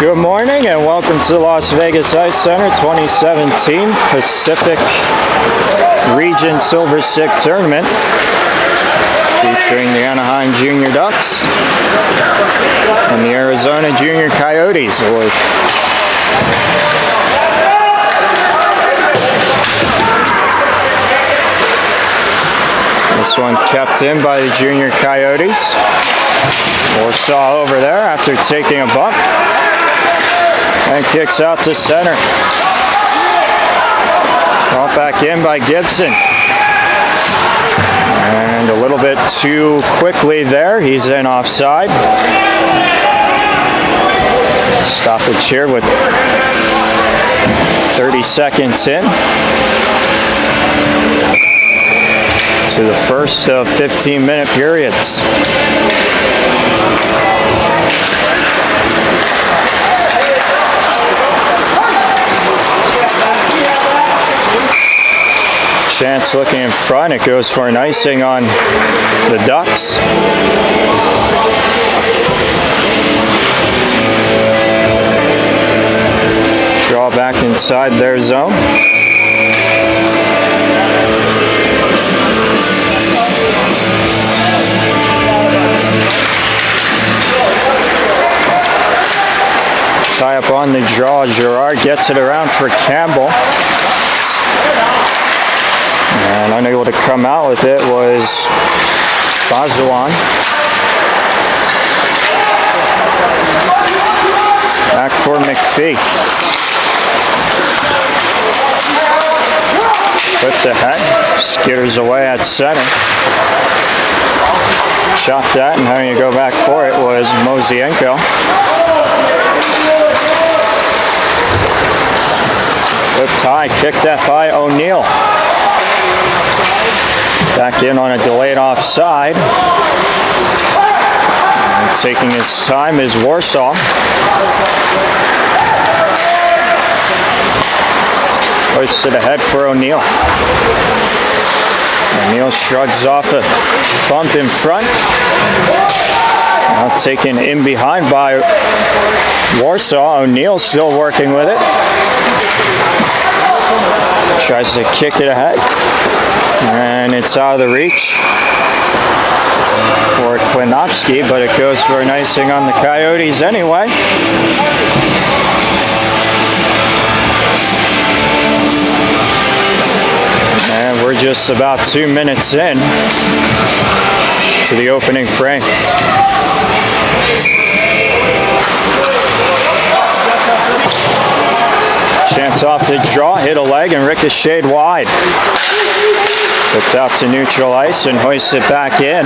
Good morning and welcome to the Las Vegas Ice Center 2017 Pacific Region Silver Stick Tournament featuring the Anaheim Junior Ducks and the Arizona Junior Coyotes. This one kept in by the Junior Coyotes. Warsaw over there after taking a bump and kicks out to center. Brought back in by Gibson. And a little bit too quickly there. He's in offside. Stoppage here with 30 seconds in to the first of 15-minute periods. Chance looking in front. It goes for an icing on the Ducks. Draw back inside their zone. Tie up on the draw. Gerard gets it around for Campbell. And unable to come out with it was Bazuan. Back for McPhee. Flipped ahead. Skitters away at center. Shot that, and having to go back for it was Mosienko. Flipped high. Kicked that by O'Neill. Back in on a delayed offside. And taking his time is Warsaw. Hoists it ahead for O'Neill. O'Neill shrugs off a bump in front. Now taken in behind by Warsaw. O'Neill still working with it. Tries to kick it ahead. And it's out of the reach for Klinowski, but it goes for an icing on the Coyotes anyway. And we're just about 2 minutes in to the opening frame. Chance off the draw, hit a leg and ricocheted wide. Flipped out to neutral ice and hoists it back in.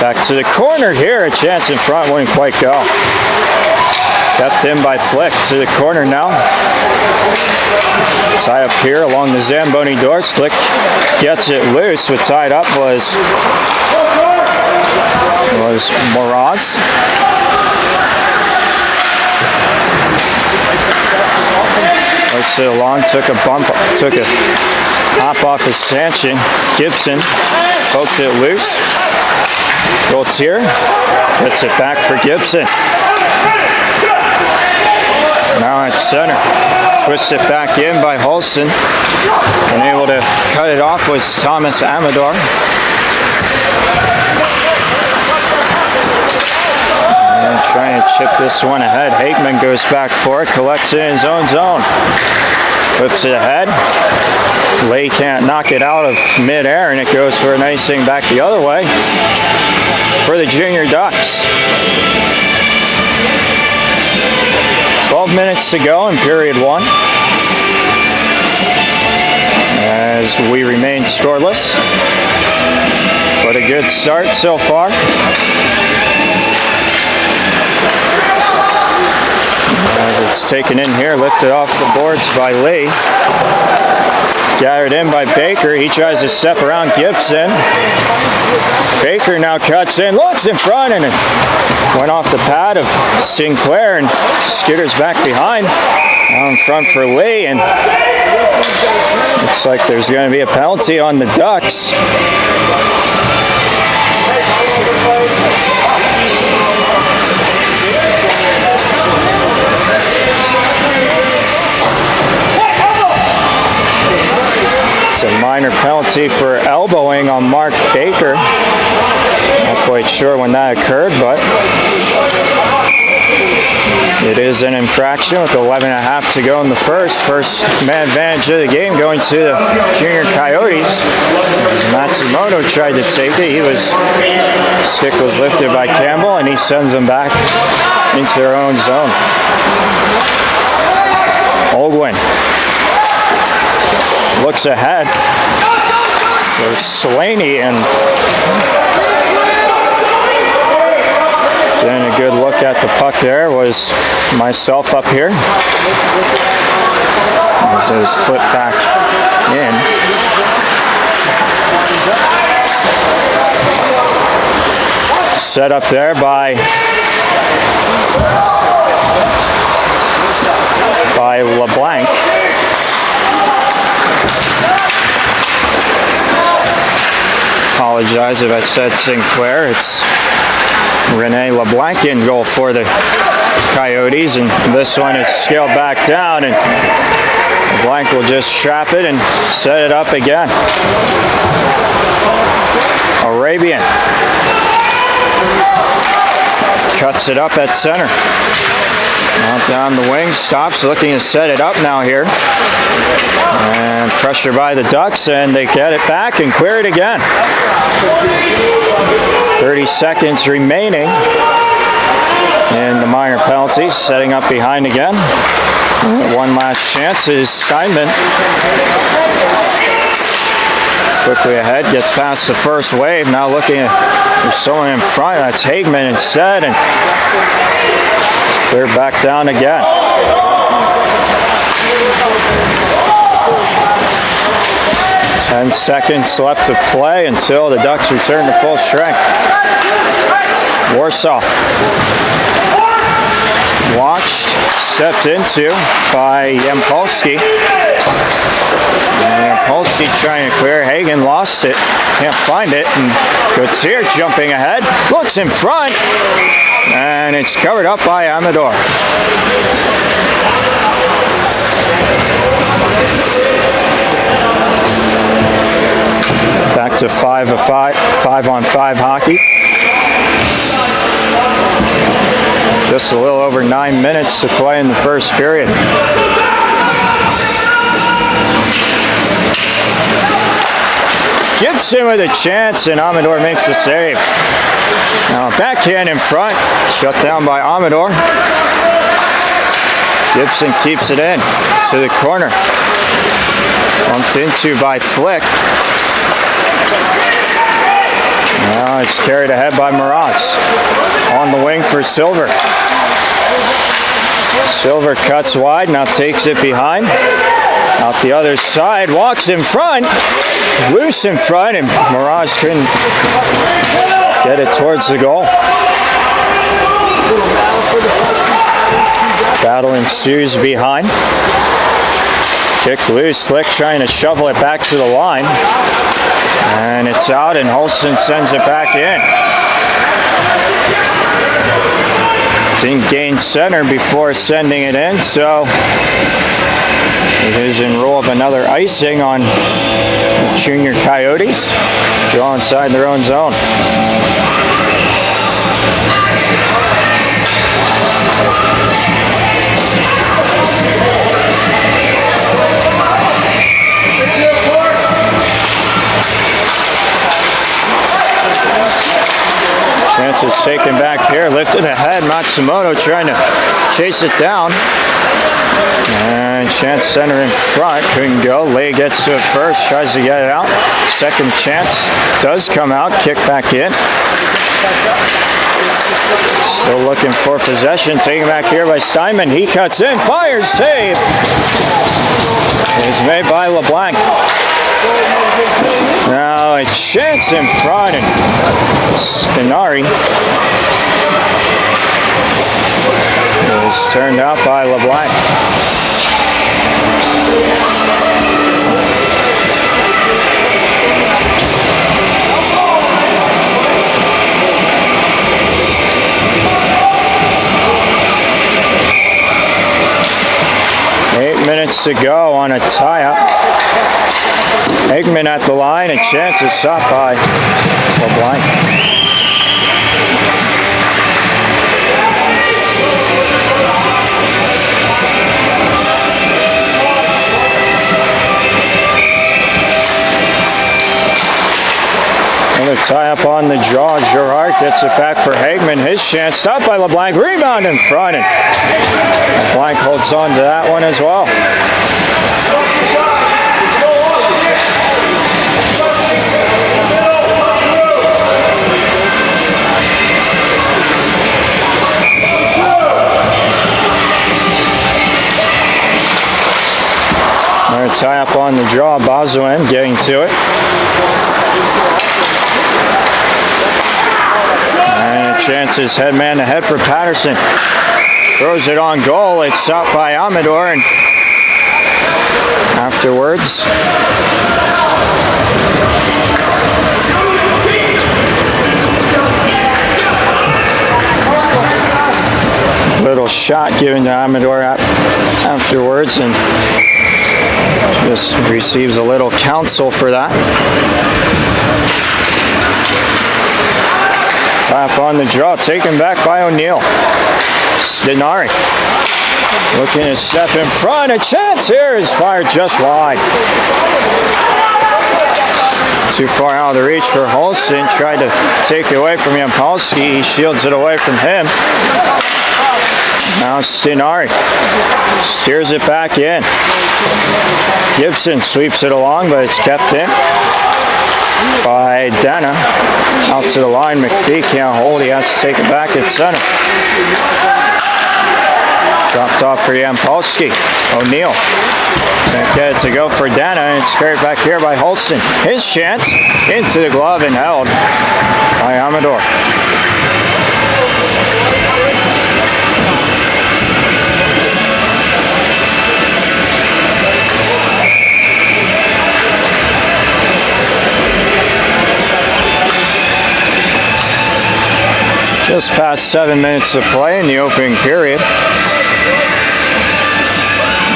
Back to the corner here. A chance in front, wouldn't quite go. Kept in by Flick to the corner now. Tie up here along the Zamboni doors. Flick gets it loose. What tied up was Moraz. Hoisted it along, took a hop off of Sanchin. Gibson poked it loose. Gaultier gets it back for Gibson. Now at center. Twists it back in by Holston. Unable to cut it off was Thomas Amador. And trying to chip this one ahead. Hakeman goes back for it, collects it in his own zone. Whips it ahead. Lay can't knock it out of midair, and it goes for an icing back the other way for the Junior Ducks. 12 minutes to go in period one, as we remain scoreless. But a good start so far. As it's taken in here, lifted off the boards by Lee. Gathered in by Baker. He tries to step around Gibson. Baker now cuts in, looks in front, and it went off the pad of Sinclair and skitters back behind. Now in front for Lee, and looks like there's going to be a penalty on the Ducks. minor penalty for elbowing on Mark Baker. Not quite sure when that occurred, but it is an infraction with 11.5 to go in the first. First man advantage of the game going to the Junior Coyotes. As Matsumoto tried to take it, stick was lifted by Campbell, and he sends them back into their own zone. Oldwin looks ahead. There's Slaney, and then a good look at the puck there was myself up here. As it was flipped back in. Set up there by LeBlanc. Apologize if I said Sinclair. It's Rene LeBlanc in goal for the Coyotes, and this one is scaled back down, and LeBlanc will just trap it and set it up again. Arabian cuts it up at center. Out down the wing, stops, looking to set it up now here. And pressure by the Ducks, and they get it back and clear it again. 30 seconds remaining in the minor penalties, setting up behind again. One last chance is Steinman. Quickly ahead, gets past the first wave, now looking at there's someone in front, that's Hagman instead, and cleared back down again. Ten seconds left to play until the Ducks return to full strength. Warsaw. Watched, stepped into by Yampolsky. And Yampolsky trying to clear. Hagen lost it, can't find it, and Gautier jumping ahead, looks in front, and it's covered up by Amador. Back to 5-on-5 hockey. Just a little over 9 minutes to play in the first period. Gibson with a chance, and Amador makes the save. Now backhand in front, shut down by Amador. Gibson keeps it in to the corner. Bumped into by Flick. Now it's carried ahead by Mraz. On the wing for Silver. Silver cuts wide, now takes it behind. Out the other side, walks in front. Loose in front, and Mraz couldn't get it towards the goal. Battle ensues behind. Kicked loose, Flick trying to shovel it back to the line. And it's out, and Holston sends it back in. Didn't gain center before sending it in, so it is in roll of another icing on the Junior Coyotes. Draw inside their own zone. Chance is taken back here, lifted ahead. Matsumoto trying to chase it down. And chance center in front, couldn't go. Lay gets to it first, tries to get it out. Second chance does come out, kick back in. Still looking for possession, taken back here by Steinman. He cuts in, fires, save. It's made by LeBlanc. Now a chance in front, and Spinari is turned out by LeBlanc. Minutes to go on a tie-up. Hagman at the line, and chance is stopped by LeBlanc. Another tie up on the draw. Gerard gets it back for Hagman. His chance stopped by LeBlanc. Rebound in front, and LeBlanc holds on to that one as well. Another tie up on the draw. Boswin getting to it. And chances headman ahead for Patterson. Throws it on goal. It's stopped by Amador, and afterwards little shot given to Amador afterwards, and just receives a little counsel for that. Tap on the draw, taken back by O'Neill. Stenari looking to step in front. A chance here is fired just wide. Too far out of the reach for Holston. Tried to take it away from Yampolsky. He shields it away from him. Now Stenari steers it back in. Gibson sweeps it along, but it's kept in by Dana. Out to the line, McPhee can't hold. He has to take it back at center. Dropped off for Yampolsky. O'Neill can't get it to go for Dana, and it's carried back here by Holston. His chance into the glove and held by Amador. Just past 7 minutes of play in the opening period.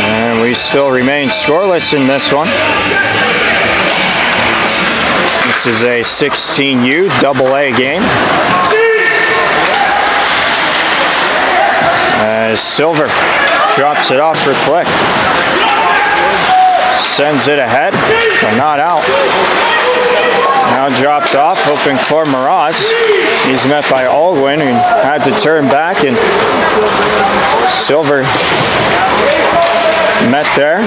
And we still remain scoreless in this one. This is a 16U AA game. As Silver drops it off for Flick. Sends it ahead, but not out. Now dropped off, hoping for Mraz. He's met by Aldwin, who had to turn back, and Silver met there.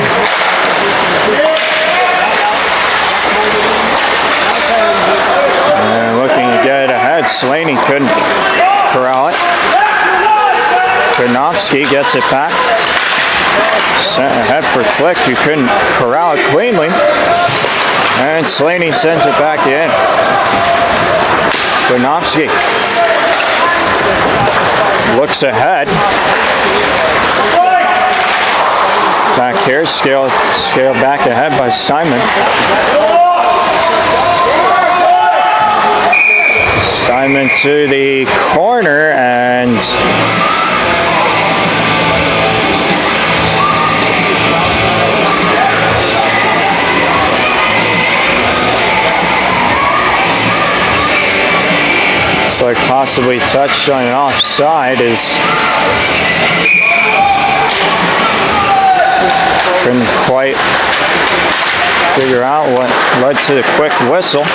And looking to get it ahead. Slaney couldn't corral it. Kornofsky gets it back. Sent ahead for Flick, who couldn't corral it cleanly. And Slaney sends it back in. Kornofsky looks ahead. Back here, scale back ahead by Steinman. Steinman to the corner, and looks like possibly touched on an offside. Is couldn't quite figure out what led to the quick whistle.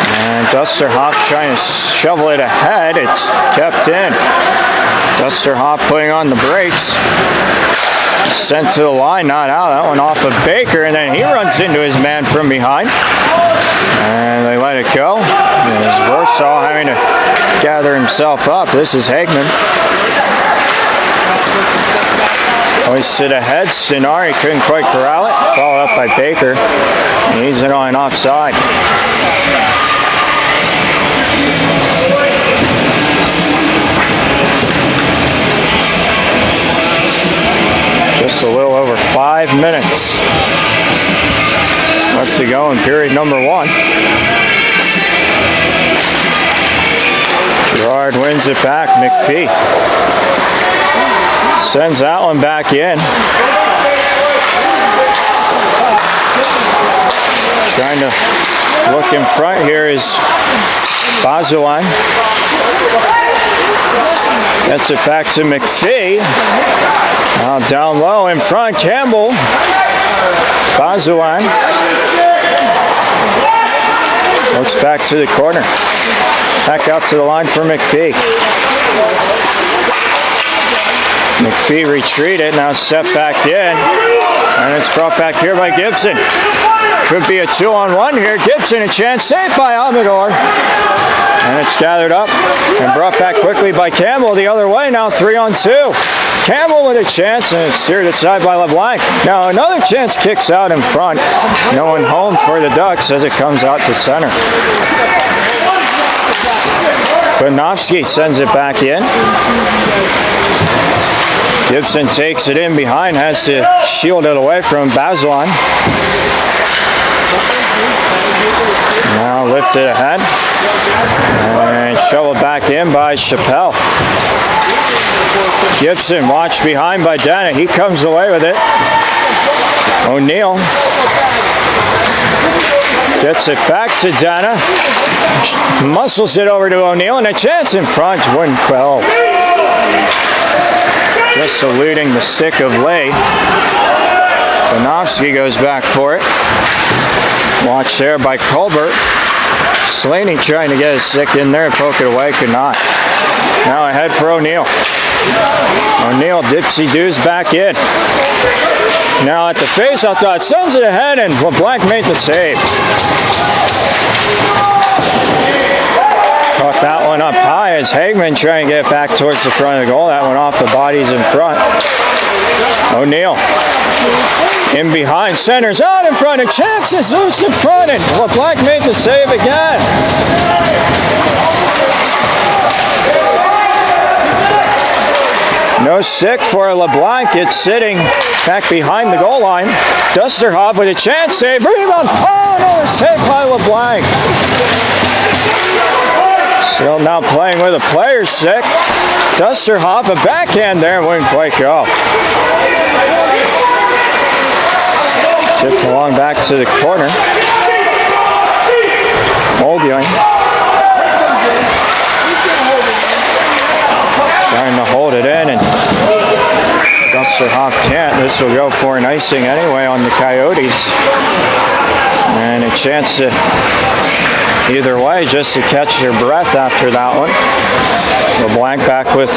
And Dusterhoff trying to shovel it ahead. It's kept in. Dusterhoff putting on the brakes. Sent to the line, not out. That one off of Baker, and then he runs into his man from behind. And they let it go. As Warsaw having to gather himself up. This is Hagman. Hoisted ahead. Stenari couldn't quite corral it. Followed up by Baker. And he's in on offside. Just a little over 5 minutes left to go in period number 1. Gerard wins it back. McPhee sends that one back in. Trying to look in front here is Bazuan. Gets it back to McPhee. Now down low in front, Campbell. Bazuan. Looks back to the corner. Back out to the line for McPhee. McPhee retreated, now set back in. And it's brought back here by Gibson. Could be a 2-on-1 here. Gibson, a chance, saved by Amador. And it's gathered up and brought back quickly by Campbell the other way. Now 3-on-2. Campbell with a chance, and it's steered aside by LeBlanc. Now another chance kicks out in front. No one home for the Ducks as it comes out to center. Konofsky sends it back in. Gibson takes it in behind, has to shield it away from Bazuan. Now lifted ahead and shoveled back in by Chappelle. Gibson watched behind by Dana. He comes away with it. O'Neill gets it back to Dana. Muscles it over to O'Neill, and a chance in front. Wouldn't quell. Just eluding the stick of Lay. Konofsky goes back for it. Watch there by Colbert. Slaney trying to get his stick in there and poke it away, could not. Now ahead for O'Neill. O'Neill dipsy-doos back in. Now at the face-off dot, sends it ahead, and LeBlanc made the save. Caught that one up high as Hagman trying to get it back towards the front of the goal. That went off the bodies in front. O'Neill in behind, centers out in front, and chances loose in front, and LeBlanc made the save again. No stick for LeBlanc. It's sitting back behind the goal line. Dusterhoff with a chance, save, rebound. Oh no, it's saved by LeBlanc. Still now playing with a player's stick. Dusterhoff, a backhand there, wouldn't quite go. Chipped along back to the corner. Muldoon trying to hold it in, and Dusterhoff can't. This will go for an icing anyway on the Coyotes. And a chance to either way just to catch their breath after that one. LeBlanc back with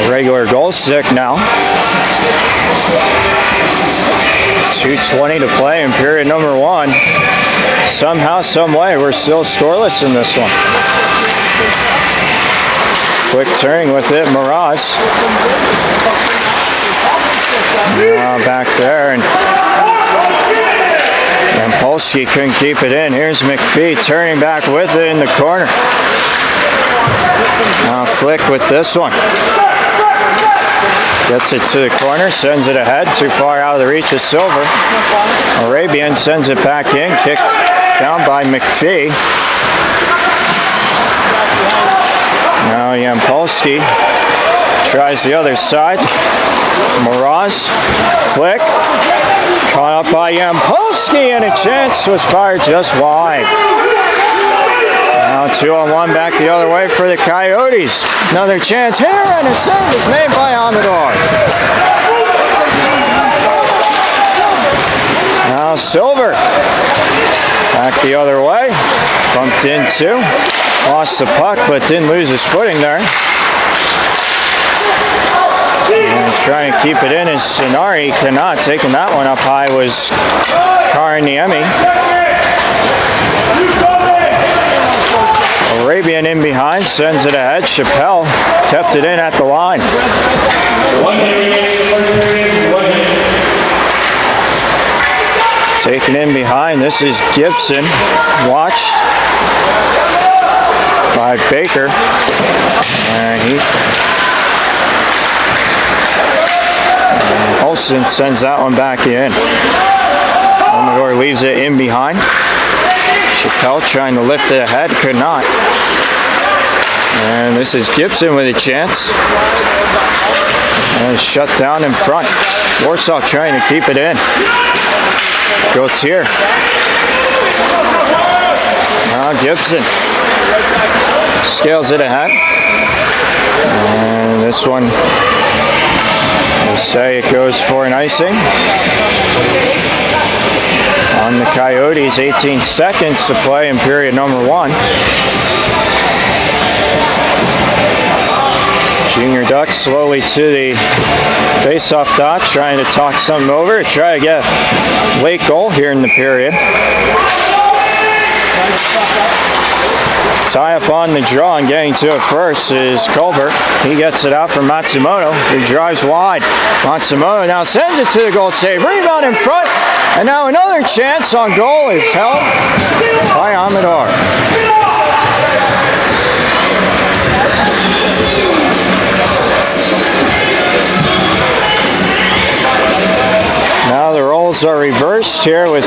the regular goal stick now. 2:20 to play in period number 1. Somehow, some way, we're still scoreless in this one. Quick turning with it, Mraz. Now back there, and Polsky couldn't keep it in. Here's McPhee turning back with it in the corner. Now Flick with this one. Gets it to the corner, sends it ahead, too far out of the reach of Silver. Arabian sends it back in, kicked down by McPhee. Now Yampolsky tries the other side. Mraz, Flick, caught up by Yampolsky, and a chance was fired just wide. Now 2-on-1 back the other way for the Coyotes. Another chance here, and a save is made by Amador. Now Silver back the other way. Bumped into, lost the puck, but didn't lose his footing there. And trying to keep it in as Sonari cannot. Taking that one up high was Karaniemi. Arabian in behind, sends it ahead. Chappelle kept it in at the line. Taken in behind, this is Gibson. Watched by Baker. And Olsen sends that one back in. Amador leaves it in behind. Chappelle trying to lift it ahead, could not. And this is Gibson with a chance. And shut down in front. Warsaw trying to keep it in. Gauthier Gibson scales it ahead. And this one, they say it goes for an icing. On the Coyotes, 18 seconds to play in period number 1. Junior Ducks slowly to the face-off dot, trying to talk something over, try to get a late goal here in the period. Tie up on the draw and getting to it first is Colbert. He gets it out from Matsumoto, who drives wide. Matsumoto now sends it to the goal save. Rebound in front, and now another chance on goal is held by Amador. Now the roles are reversed here with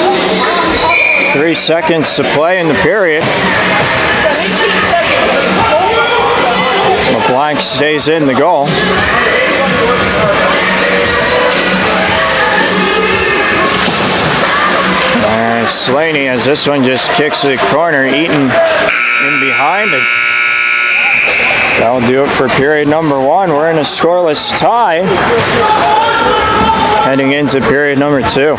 3 seconds to play in the period. LeBlanc stays in the goal. And Slaney, as this one just kicks to the corner, Eaton in behind it. That'll do it for period number 1. We're in a scoreless tie heading into period number 2.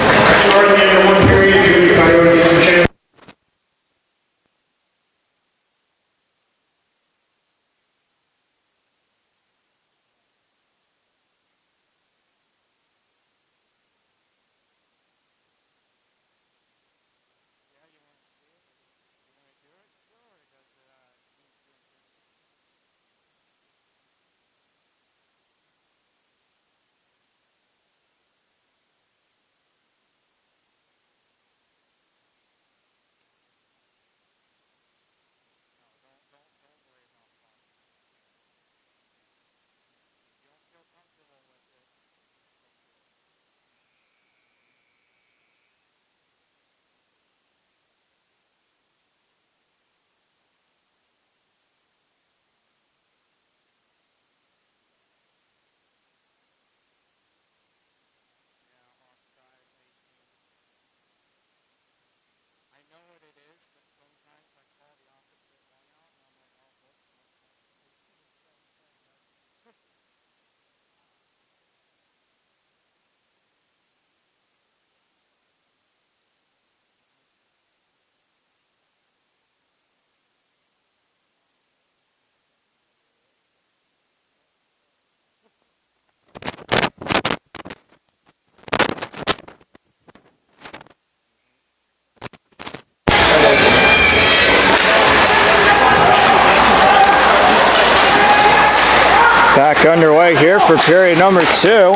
Back underway here for period number 2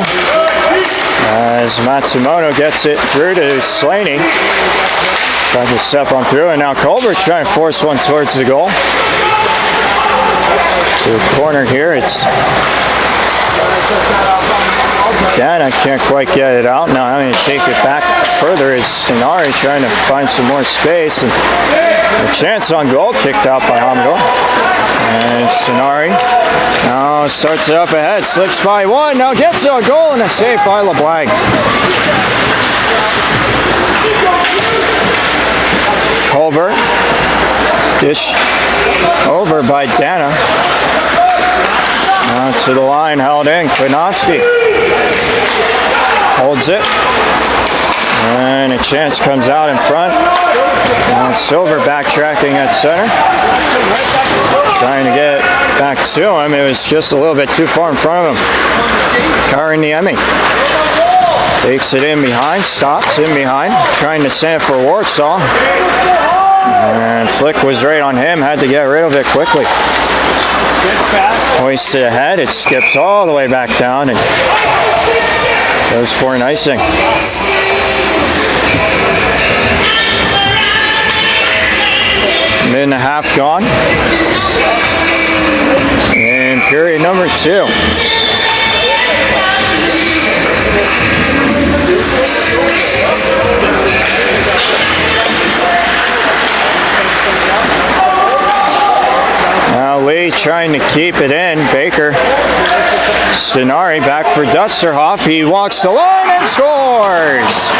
as Matsumoto gets it through to Slaney. Trying to step on through, and now Colbert trying to force one towards the goal. To the corner here, it's Dana can't quite get it out. Now having to take it back further is Stenari trying to find some more space. And a chance on goal kicked out by Amador. And Stenari now starts it up ahead, slips by one, now gets a goal and a save by LeBlanc. Colbert, dish over by Dana. Now to the line, held in, Kwiatkowski holds it. And a chance comes out in front. Now Silver backtracking at center. Trying to get back to him. It was just a little bit too far in front of him. Kariniemi takes it in behind, stops in behind, trying to send it for Warsaw. And Flick was right on him, had to get rid of it quickly. Hoisted ahead, it skips all the way back down and goes for an icing. Minute and a half gone in period number 2. Now Lee trying to keep it in. Baker, Stenari back for Dusterhoff. He walks the line and scores.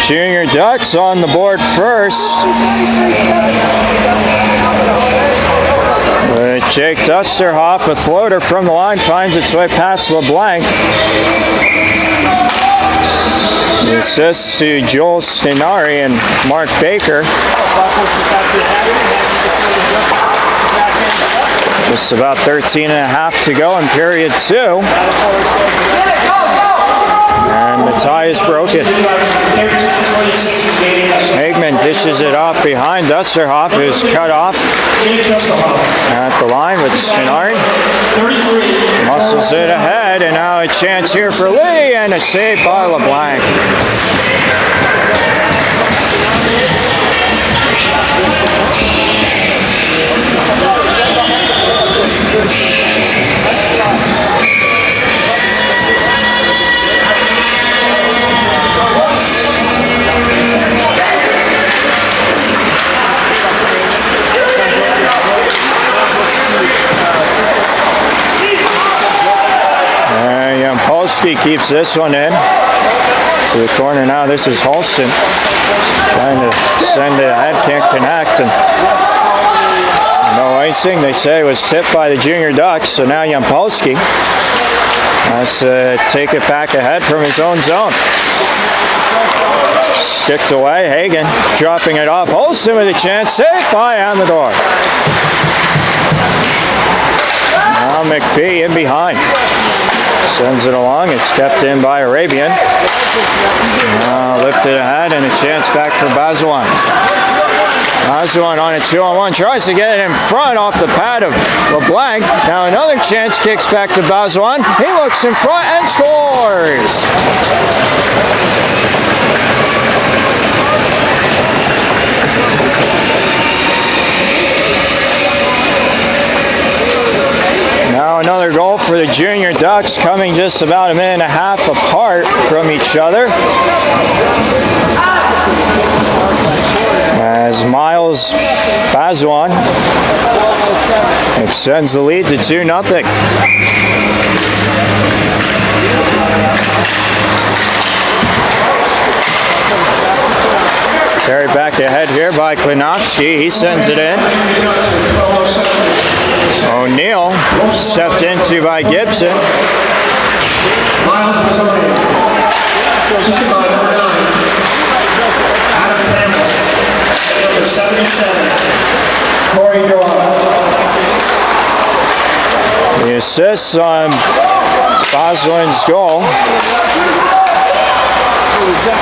Junior Ducks on the board first. Jake Dusterhoff, a floater from the line, finds its way past LeBlanc. The assist to Joel Stenari and Mark Baker. Just about 13 and a half to go in period 2. And the tie is broken. Hagman dishes it off behind Dusterhoff, who's cut off at the line with Stenari. Muscles it ahead, and now a chance here for Lee, and a save by LeBlanc. Polsky keeps this one in to the corner. Now this is Holston trying to send it ahead, can't connect, and no icing. They say it was tipped by the Junior Ducks, so now Yampolsky has to take it back ahead from his own zone. Sticked away, Hagen dropping it off. Holston with a chance, saved by Amador. Now McPhee in behind. Sends it along. It's kept in by Arabian. Lifted ahead, and a chance back for Bazuan. Bazuan on a 2-on-1. Tries to get it in front off the pad of LeBlanc. Now another chance, kicks back to Bazuan. He looks in front and scores. Now another goal for the Junior Ducks, coming just about a minute and a half apart from each other. As Miles Bazuan extends the lead to 2-0. Carried back ahead here by Klinowski. He sends it in. O'Neill stepped into by Gibson. Miles Bazuan. Number 77. Corey Joao. The assists on Bazuan's goal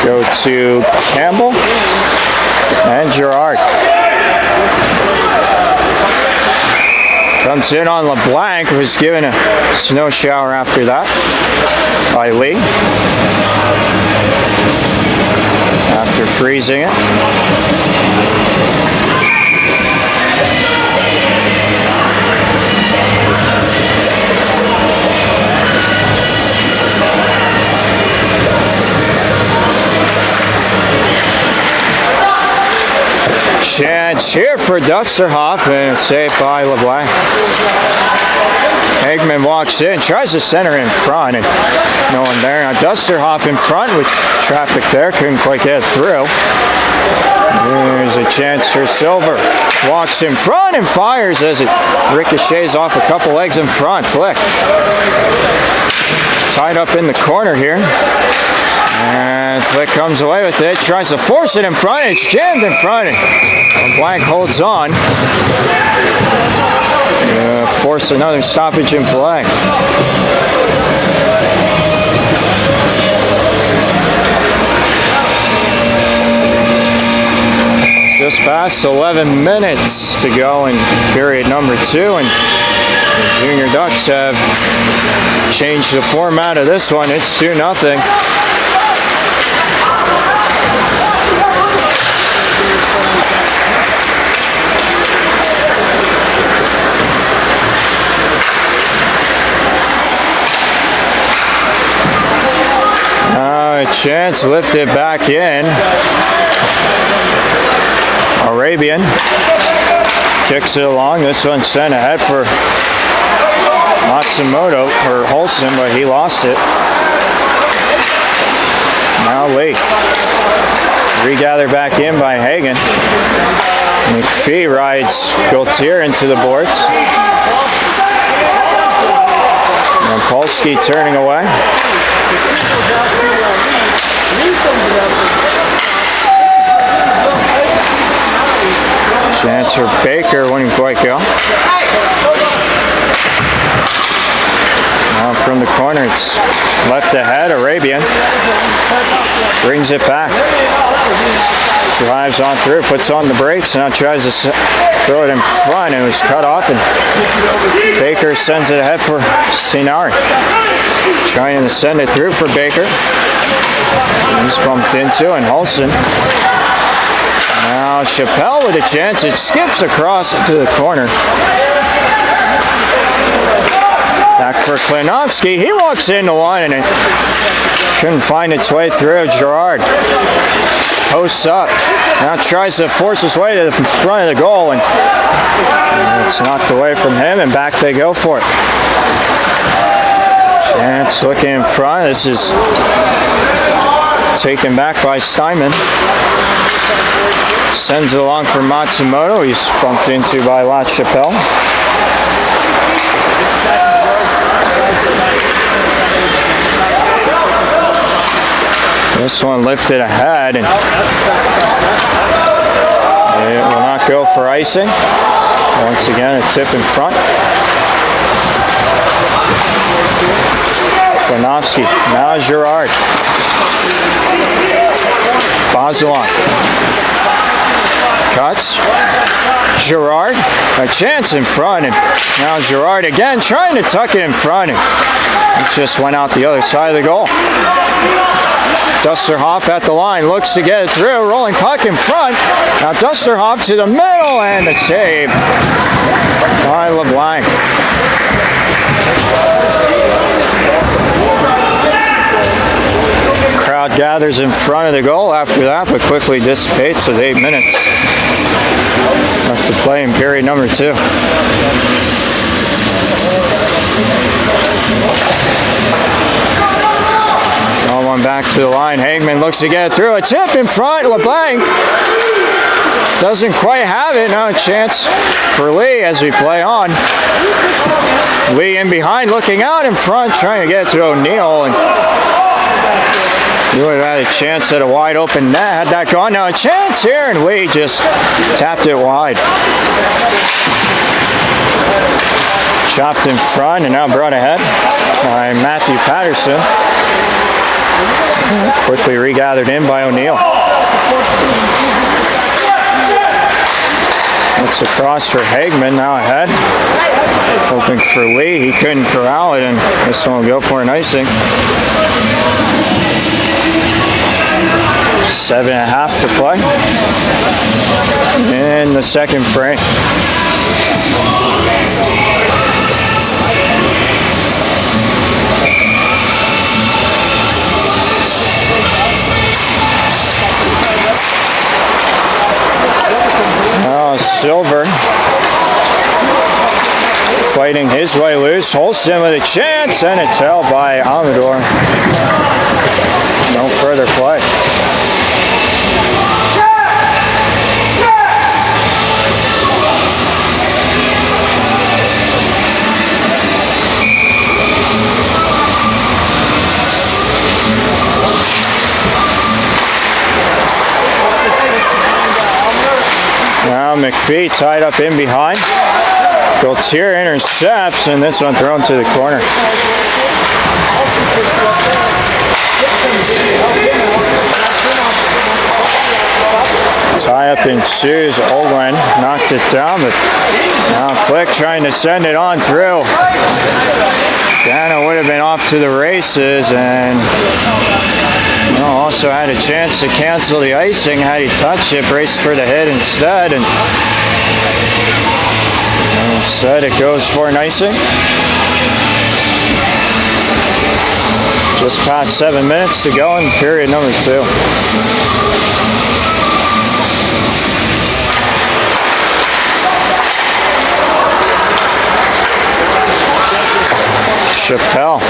go to Campbell and Gerard. Comes in on LeBlanc, who was given a snow shower after that by Lee. After freezing it. Chance here for Dusterhoff, and it's saved by LeBlanc. Hagman walks in, tries to center in front, and no one there. Now Dusterhoff in front with traffic there, couldn't quite get through. There's a chance for Silver. Walks in front and fires as it ricochets off a couple legs in front. Flick. Tied up in the corner here. And Flick comes away with it, tries to force it in front, it's jammed in front, and LeBlanc holds on. Force another stoppage in play. Just past 11 minutes to go in period number 2, and the Junior Ducks have changed the format of this one. It's 2-0. A chance, lifted back in. Arabian kicks it along. This one's sent ahead for Matsumoto, or Holston, but he lost it. Now Lee. Regather back in by Hagen. McPhee rides Gaultier into the boards. And Polsky turning away. Chance for Baker, wouldn't quite go. Now from the corner, it's left ahead, Arabian. Brings it back. Drives on through, puts on the brakes, now tries to throw it in front. It was cut off, and Baker sends it ahead for Stinari. Trying to send it through for Baker. He's bumped into, and Holson. Now Chappelle with a chance. It skips across to the corner. Back for Klinovsky. He walks into one, and it couldn't find its way through. Gerard posts up. Now tries to force his way to the front of the goal, and it's knocked away from him, and back they go for it. Chance looking in front. This is taken back by Steinman. Sends it along for Matsumoto. He's bumped into by La Chapelle. This one lifted ahead, and it will not go for icing. Once again, a tip in front. Klinovsky, now Gerard. Bazelon. Cuts. Gerard, a chance in front, and now Gerard again trying to tuck it in front, and it just went out the other side of the goal. Dusterhoff at the line, looks to get it through, rolling puck in front. Now Dusterhoff to the middle, and the save by LeBlanc. Crowd gathers in front of the goal after that, but quickly dissipates with 8 minutes left to play in period number 2. All one back to the line. Hagman looks to get it through. A tip in front. LeBlanc doesn't quite have it. Now a chance for Lee as we play on. Lee in behind, looking out in front, trying to get it to O'Neill, and he would have had a chance at a wide open net had that gone. Now a chance here, and Lee just tapped it wide. Chopped in front and now brought ahead by Matthew Patterson. Quickly regathered in by O'Neill. Looks across for Hagman, now ahead. Hoping for Lee, he couldn't corral it, and this one will go for an icing. 7.5 to play in the second frame. Now Silver fighting his way loose. Holston with a chance, and it's held by Amador. No further play. Now McPhee tied up in behind. Gaultier intercepts, and this one thrown to the corner. Tie-up ensues. Olgren knocked it down, but now Flick trying to send it on through. Dano would have been off to the races, and also had a chance to cancel the icing had he touched it. Braced for the hit instead, and instead it goes for an icing. Just past 7 minutes to go in period number 2. Chappelle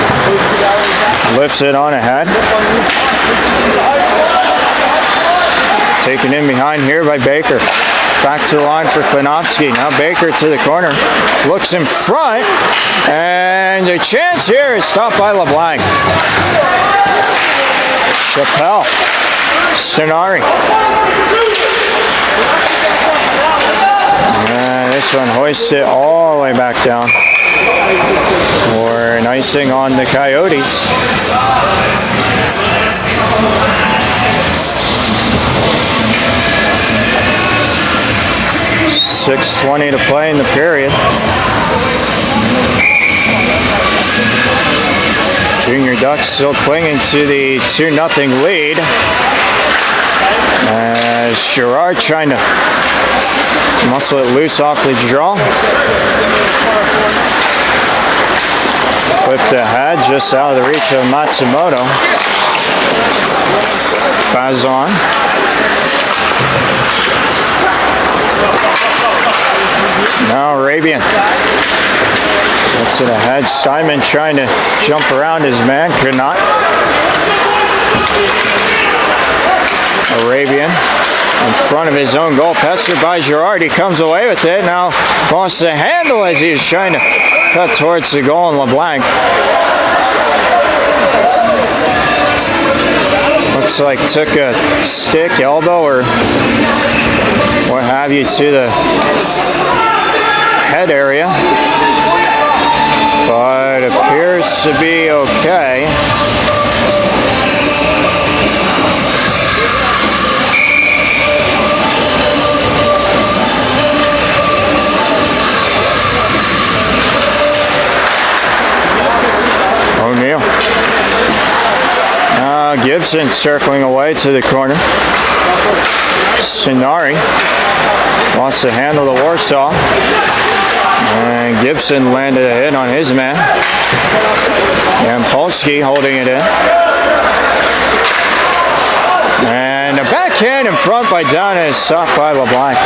lifts it on ahead. Taken in behind here by Baker. Back to the line for Klinovsky. Now Baker to the corner. Looks in front. And a chance here is stopped by LeBlanc. Chappelle. Stenari. And this one hoists it all the way back down. For an icing on the Coyotes. .6:20 to play in the period. Junior Ducks still clinging to the 2-0 lead. As Girard trying to muscle it loose off the draw. Flipped ahead just out of the reach of Matsumoto. Bazon. Now Arabian. Gets it ahead. Steinman trying to jump around his man. Could not. Arabian in front of his own goal. Pestered by Girard. He comes away with it. Now lost the handle as he was trying to cut towards the goal in LeBlanc. Looks like took a stick, elbow, or what have you to the head area. But appears to be okay. O'Neill. Gibson circling away to the corner. Stenari lost the handle to Warsaw. And Gibson landed a hit on his man. And Polsky holding it in. And a backhand in front by Donna is stopped by LeBlanc.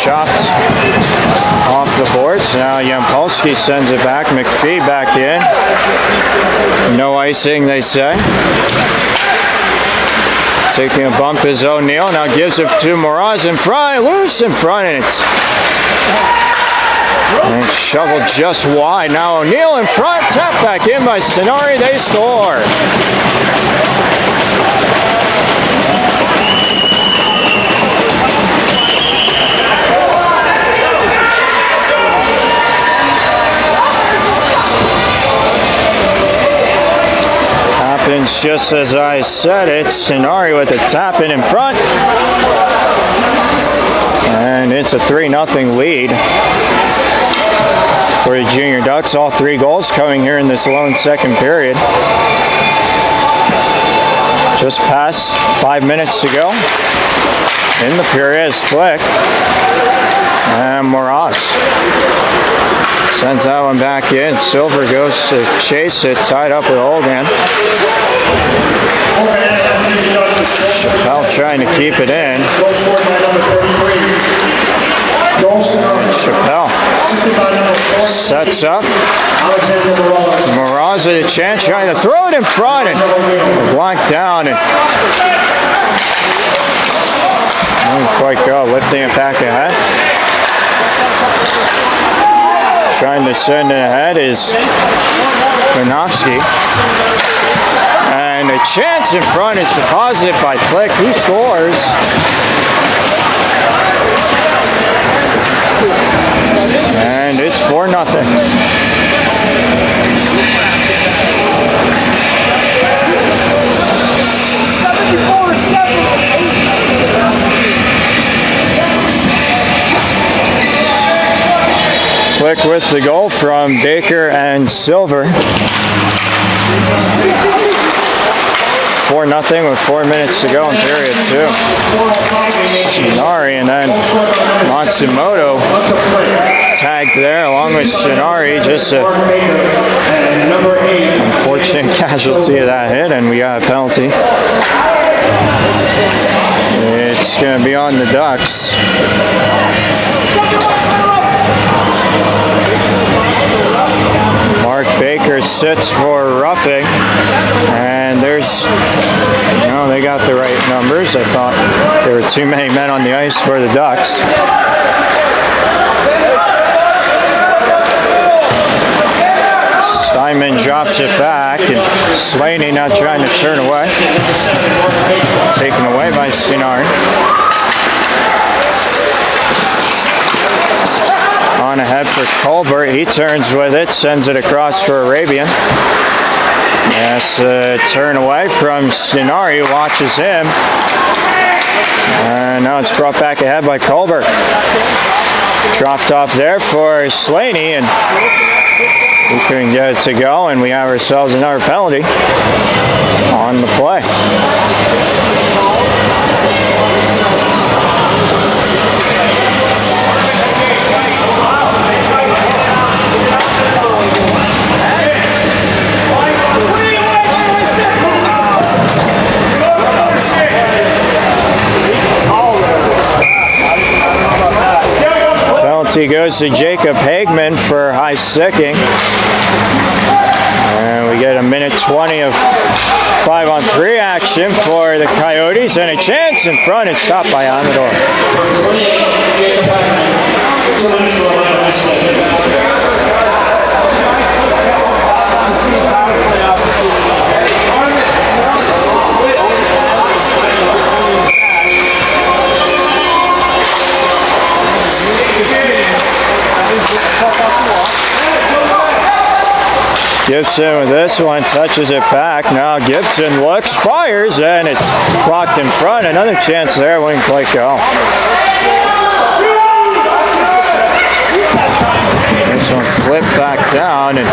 Chopped off the boards. Now Yampolsky sends it back. McPhee back in. No icing, they say. Taking a bump is O'Neill. Now gives it to Moraz in front. Loose in front. And it's shoveled just wide. Now O'Neill in front. Tap back in by Stenari. They score. Happens just as I said it. Stenari with a tap in front. And it's a 3-0 lead for the Junior Ducks. All three goals coming here in this lone second period. Just past 5 minutes to go in the period is Flick. And Moraz sends that one back in. Silver goes to chase it, tied up with Olgan. Chappelle trying to keep it in. Chappelle sets up. Moraz with a chance, trying to throw it in front and block down. And didn't quite go, lifting it back ahead. Trying to send it ahead is Klinovsky. And a chance in front is deposited by Flick. He scores. And it's 4-0. Flick with the goal from Baker and Silver. 4-0 with 4 minutes to go in period two. Stenari and then Matsumoto tagged there along with Stenari. Just an unfortunate casualty of that hit, and we got a penalty. It's going to be on the Ducks. Mark Baker sits for roughing, and there's, no, they got the right numbers. I thought there were too many men on the ice for the Ducks. Steinman drops it back, and Slaney now trying to turn away. Taken away by Sinari. On ahead for Colbert. He turns with it, sends it across for Arabian. That's a turn away from Sinari, who watches him. And now it's brought back ahead by Colbert. Dropped off there for Slaney, and we couldn't get it to go, and we have ourselves another penalty on the play. Penalty goes to Jacob Hagman for high sticking. And we get a minute 20 of 5-on-3 action for the Coyotes, and a chance in front. It's stopped by Amador. Gibson with this one, touches it back. Now Gibson looks, fires, and it's blocked in front. Another chance there, wouldn't quite go. This one flipped back down, and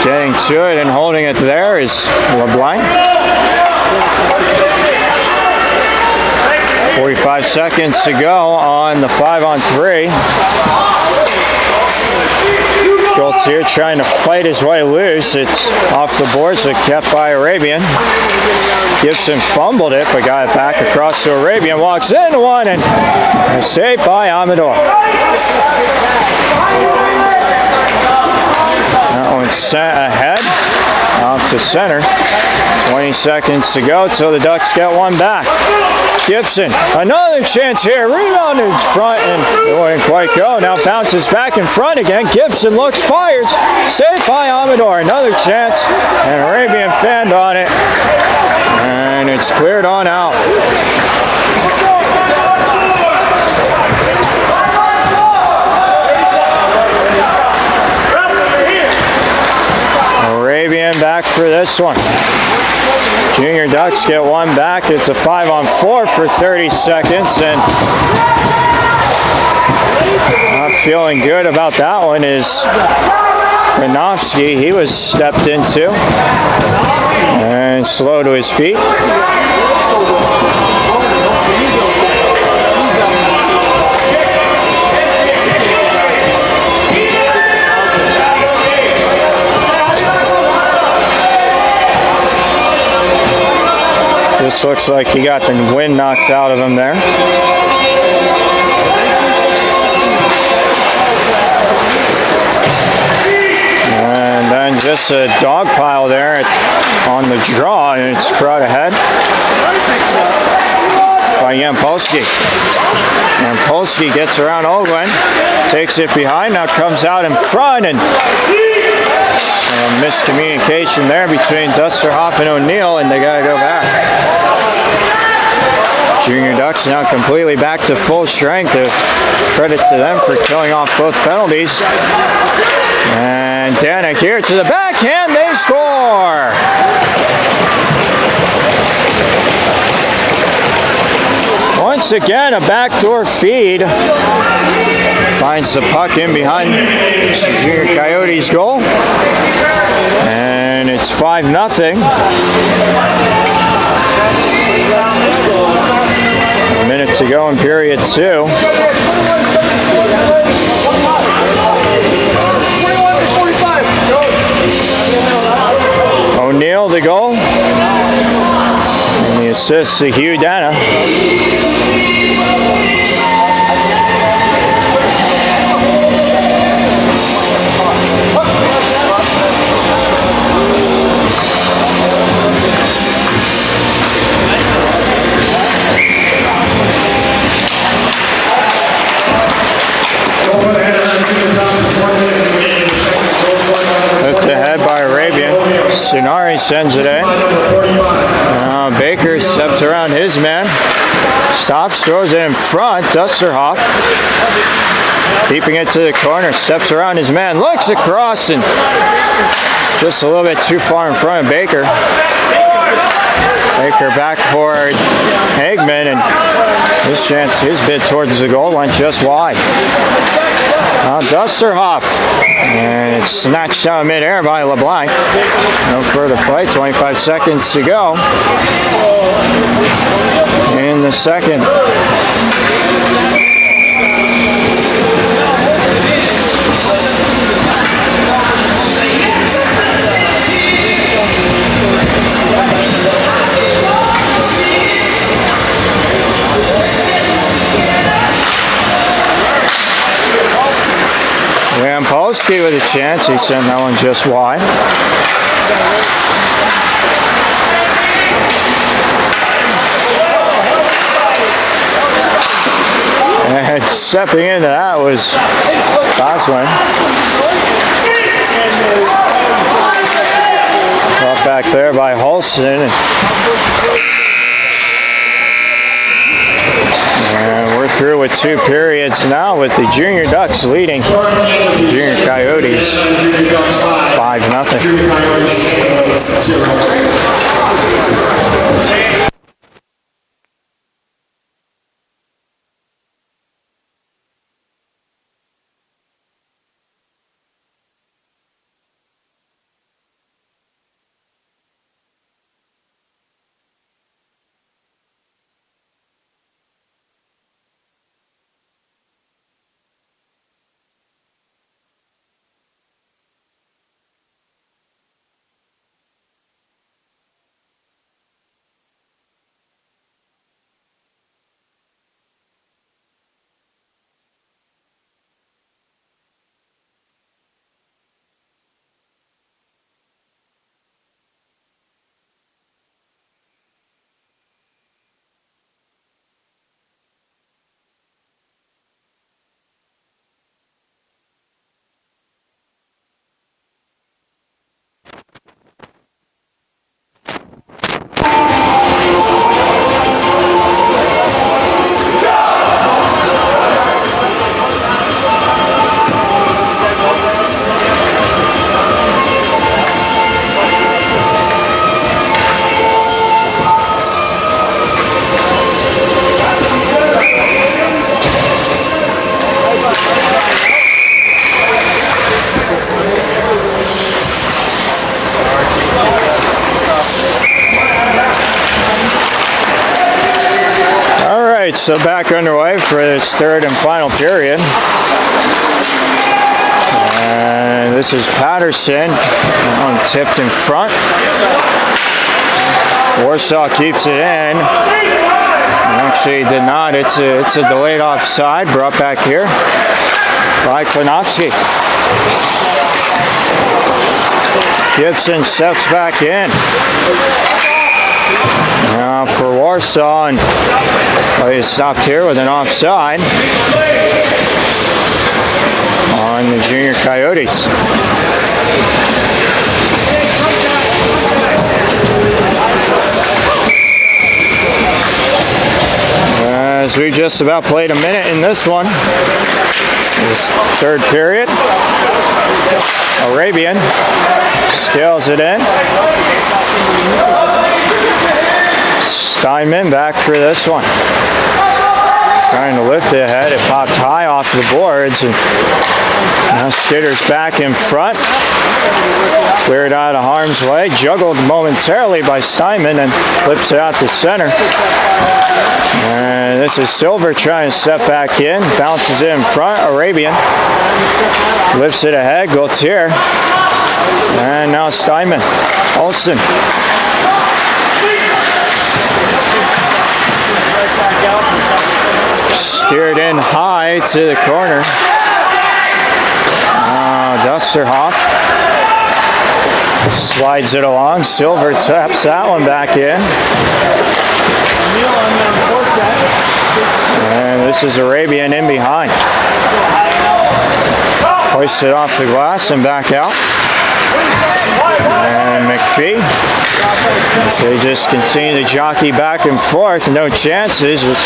getting to it and holding it there is LeBlanc. 45 seconds to go on the 5-on-3. Gaultier trying to fight his way loose. It's off the boards, but kept by Arabian. Gibson fumbled it, but got it back across to Arabian. Walks into one, and a save by Amador. That one's sent ahead, out to center. 20 seconds to go till the Ducks get one back. Gibson, another chance here, rebound in front, and it wouldn't quite go. Now bounces back in front again. Gibson looks, fires, saved by Amador. Another chance, and Arabian fanned on it, and it's cleared on out. Arabian back for this one. Junior Ducks get one back. It's a 5-on-4 for 30 seconds, and not feeling good about that one is Renofsky. He was stepped into and slow to his feet. This looks like he got the wind knocked out of him there. And then just a dog pile there on the draw, and it's brought ahead by Yampolsky. Yampolsky gets around Oglen, takes it behind, now comes out in front, and miscommunication there between Dusterhoff and O'Neill, and they gotta go back. Junior Ducks now completely back to full strength. Credit to them for killing off both penalties. And Danik here to the backhand, they score! Once again, a backdoor feed. Finds the puck in behind the Junior Coyotes goal. And it's 5-0. A minute to go in period 2. O'Neill the goal. And the assist to Hugh Dana. Sonari sends it in. Baker steps around his man. Stops, throws it in front. Dusterhoff keeping it to the corner. Steps around his man. Looks across and just a little bit too far in front of Baker. Baker back for Hagman, and this chance, his bid towards the goal went just wide. Dusterhoff, and it's snatched out midair by LeBlanc. No further play, 25 seconds to go in the second. Polsky with a chance. He sent that one just wide. And stepping into that was Goswin. Brought back there by Holston. And we're through with 2 periods now, with the Junior Ducks leading Junior Coyotes 5-0. So back underway for this third and final period. And this is Patterson tipped in front. Warsaw keeps it in. Actually did not. It's a delayed offside. Brought back here by Klinowski. Gibson steps back in. Now for Warsaw, and he stopped here with an offside on the Junior Coyotes. As we just about played a minute in this one, this third period, Arabian scales it in. Steinman back for this one. Trying to lift it ahead. It popped high off the boards, and now Skitter's back in front. Cleared out of harm's way. Juggled momentarily by Steinman and flips it out to center. And this is Silver trying to step back in. Bounces it in front. Arabian lifts it ahead. Gaultier. And now Steinman. Olsen. Steered in high to the corner. Dusterhoff slides it along. Silver taps that one back in. And this is Arabian in behind. Hoists it off the glass and back out. And McPhee. So they just continue to jockey back and forth. No chances. Just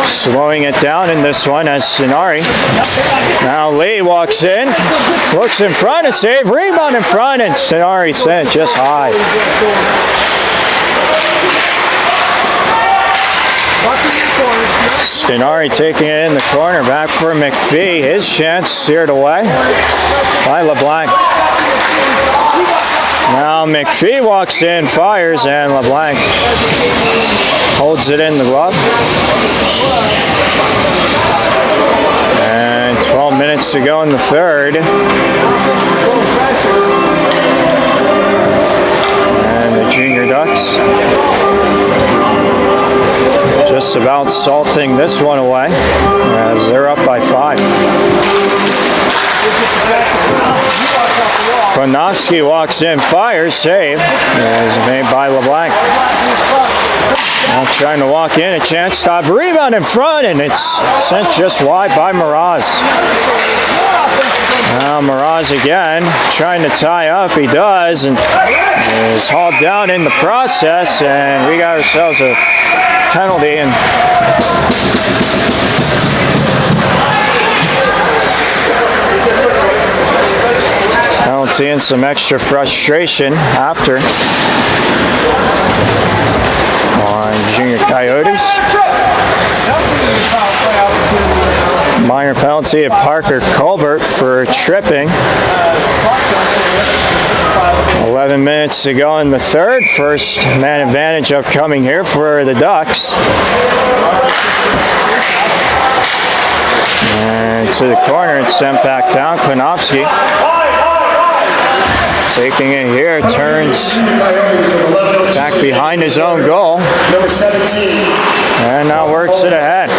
slowing it down in this one as Sonari. Now Lee walks in. Looks in front and save. Rebound in front. And Sonari sent just high. Stinari taking it in the corner, back for McPhee. His chance steered away by LeBlanc. Now McPhee walks in, fires, and LeBlanc holds it in the glove. And 12 minutes to go in the third. And the Junior Ducks just about salting this one away as they're up by 5. Konofsky walks in, fires, save. Is made by LeBlanc. Now trying to walk in, a chance, stop, rebound in front, and it's sent just wide by Miraz. Now Miraz again, trying to tie up, he does, and is hauled down in the process, and we got ourselves a penalty. And penalty and some extra frustration after on Junior Coyotes. Minor penalty of Parker Colbert for tripping. 11 minutes to go in the third. First man advantage upcoming here for the Ducks. And to the corner, it's sent back down. Konofsky taking it here, turns back behind his own goal. And now works it ahead.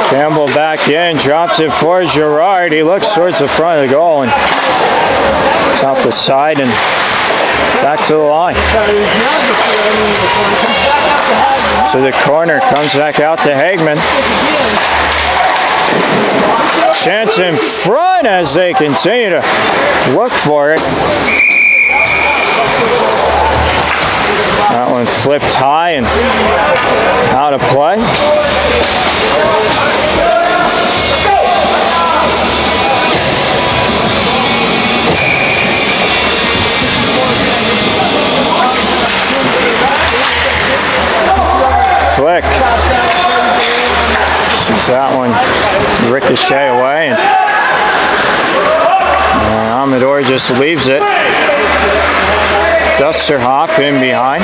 Campbell back in, drops it for Girard. He looks towards the front of the goal and it's off the side and back to the line. To the corner, comes back out to Hagman. Chance in front as they continue to look for it. That one flipped high and out of play. Flick. Sees that one ricochet away, and Amador just leaves it. Dusterhoff in behind.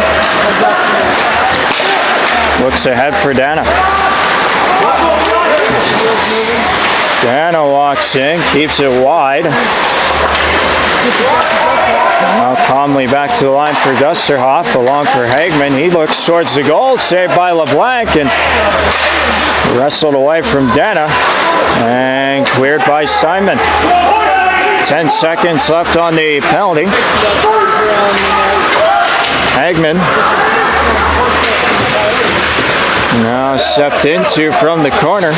Looks ahead for Dana. Dana walks in, keeps it wide. Now calmly back to the line for Dusterhoff, along for Hagman. He looks towards the goal, saved by LeBlanc, and wrestled away from Dana, and cleared by Simon. 10 seconds left on the penalty. Hagman now stepped into from the corner.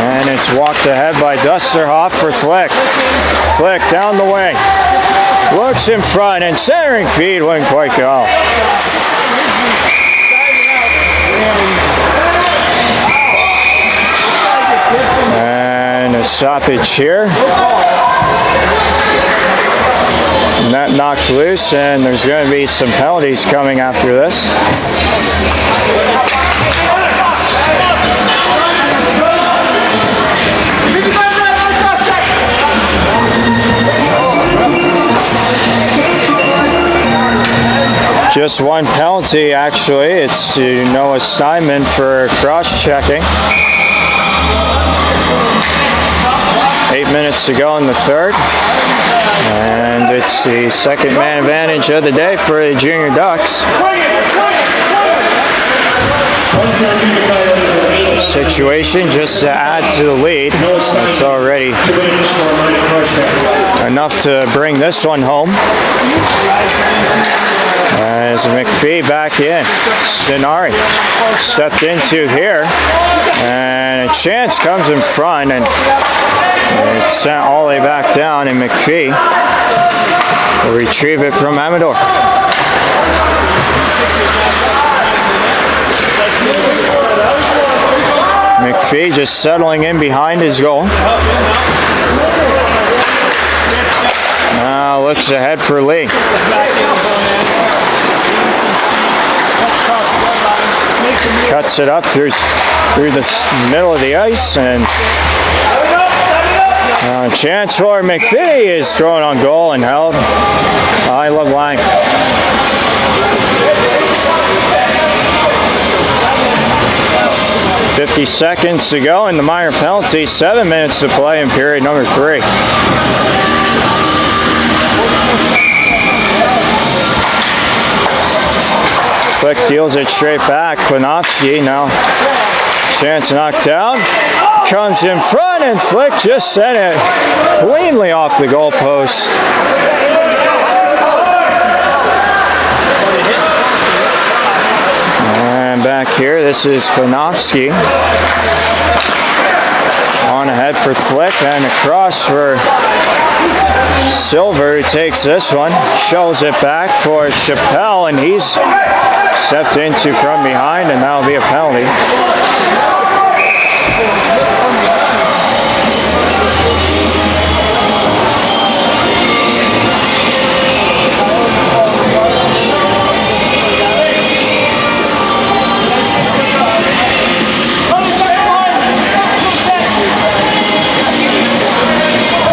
And it's walked ahead by Dusterhoff for Flick. Flick down the wing. Looks in front and centering feed wouldn't quite go. And a stoppage here. Net knocked loose, and there's going to be some penalties coming after this. Just one penalty, actually. It's to Noah Steinman for cross-checking. 8 minutes to go in the third. And it's the second man advantage of the day for the Junior Ducks. Situation just to add to the lead. It's already enough to bring this one home. As McPhee back in. Stenari stepped into here. And a chance comes in front, and it's sent all the way back down, and McPhee will retrieve it from Amador. McPhee just settling in behind his goal. Now looks ahead for Lee. Cuts it up through the middle of the ice, and chance for McPhee is thrown on goal and held. I love Lang. 50 seconds to go in the minor penalty. 7 minutes to play in period number 3. Flick deals it straight back. Klinowski now. Chance knocked down. Comes in front, and Flick just sent it cleanly off the goalpost. And back here, this is Klinowski. On ahead for Flick, and across for Silver, who takes this one. Shows it back for Chappelle, and he's stepped into from behind, and that'll be a penalty.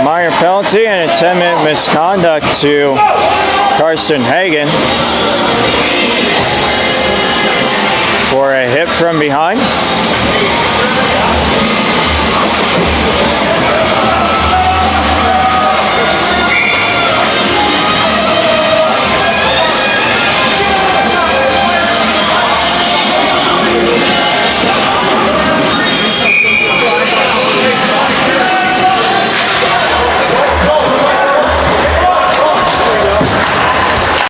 Minor penalty and a 10-minute misconduct to Carson Hagen for a hit from behind.